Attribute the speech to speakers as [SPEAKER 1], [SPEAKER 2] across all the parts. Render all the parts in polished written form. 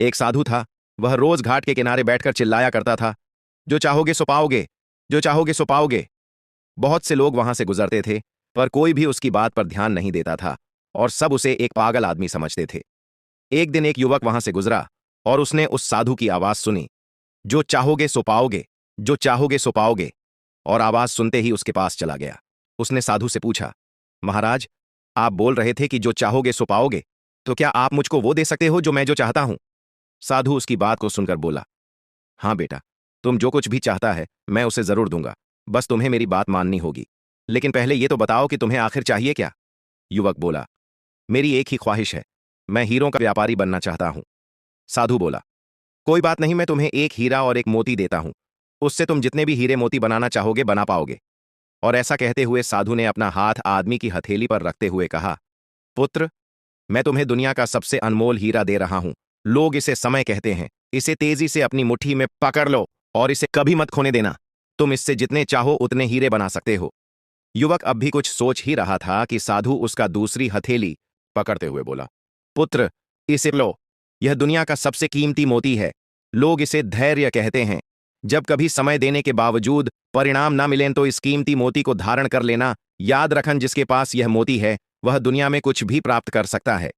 [SPEAKER 1] एक साधु था। वह रोज घाट के किनारे बैठकर चिल्लाया करता था, जो चाहोगे सो पाओगे, जो चाहोगे सो पाओगे। बहुत से लोग वहां से गुजरते थे, पर कोई भी उसकी बात पर ध्यान नहीं देता था और सब उसे एक पागल आदमी समझते थे। एक दिन एक युवक वहां से गुजरा और उसने उस साधु की आवाज सुनी, जो चाहोगे सो पाओगे, जो चाहोगे सो पाओगे, और आवाज सुनते ही उसके पास चला गया। उसने साधु से पूछा, महाराज, आप बोल रहे थे कि जो चाहोगे सो पाओगे, तो क्या आप मुझको वो दे सकते हो जो मैं जो चाहता हूं? साधु उसकी बात को सुनकर बोला, हाँ बेटा, तुम जो कुछ भी चाहता है मैं उसे जरूर दूंगा, बस तुम्हें मेरी बात माननी होगी। लेकिन पहले ये तो बताओ कि तुम्हें आखिर चाहिए क्या? युवक बोला, मेरी एक ही ख्वाहिश है, मैं हीरों का व्यापारी बनना चाहता हूं। साधु बोला, कोई बात नहीं, मैं तुम्हें एक हीरा और एक मोती देता हूं, उससे तुम जितने भी हीरे मोती बनाना चाहोगे बना पाओगे। और ऐसा कहते हुए साधु ने अपना हाथ आदमी की हथेली पर रखते हुए कहा, पुत्र, मैं तुम्हें दुनिया का सबसे अनमोल हीरा दे रहा हूं। लोग इसे समय कहते हैं। इसे तेजी से अपनी मुट्ठी में पकड़ लो और इसे कभी मत खोने देना। तुम इससे जितने चाहो उतने हीरे बना सकते हो। युवक अब भी कुछ सोच ही रहा था कि साधु उसका दूसरी हथेली पकड़ते हुए बोला, पुत्र, इसे लो, यह दुनिया का सबसे कीमती मोती है। लोग इसे धैर्य कहते हैं। जब कभी समय देने के बावजूद परिणाम ना मिलें तो इस कीमती मोती को धारण कर लेना। याद रखन, जिसके पास यह मोती है वह दुनिया में कुछ भी प्राप्त कर सकता है।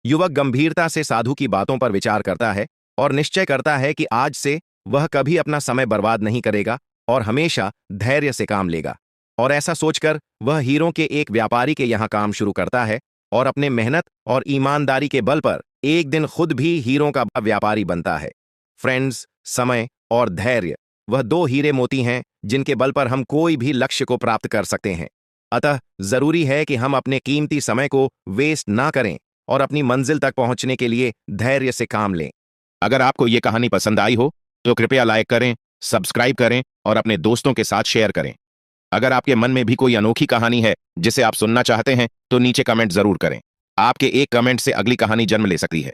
[SPEAKER 1] युवक गंभीरता से साधु की बातों पर विचार करता है और निश्चय करता है कि आज से वह कभी अपना समय बर्बाद नहीं करेगा और हमेशा धैर्य से काम लेगा। और ऐसा सोचकर वह हीरों के एक व्यापारी के यहाँ काम शुरू करता है और अपने मेहनत और ईमानदारी के बल पर एक दिन खुद भी हीरों का व्यापारी बनता है। फ्रेंड्स, समय और धैर्य वह दो हीरे मोती हैं जिनके बल पर हम कोई भी लक्ष्य को प्राप्त कर सकते हैं। अतः जरूरी है कि हम अपने कीमती समय को वेस्ट ना करें और अपनी मंजिल तक पहुंचने के लिए धैर्य से काम लें। अगर आपको ये कहानी पसंद आई हो तो कृपया लाइक करें, सब्सक्राइब करें और अपने दोस्तों के साथ शेयर करें। अगर आपके मन में भी कोई अनोखी कहानी है जिसे आप सुनना चाहते हैं तो नीचे कमेंट जरूर करें। आपके एक कमेंट से अगली कहानी जन्म ले सकती है।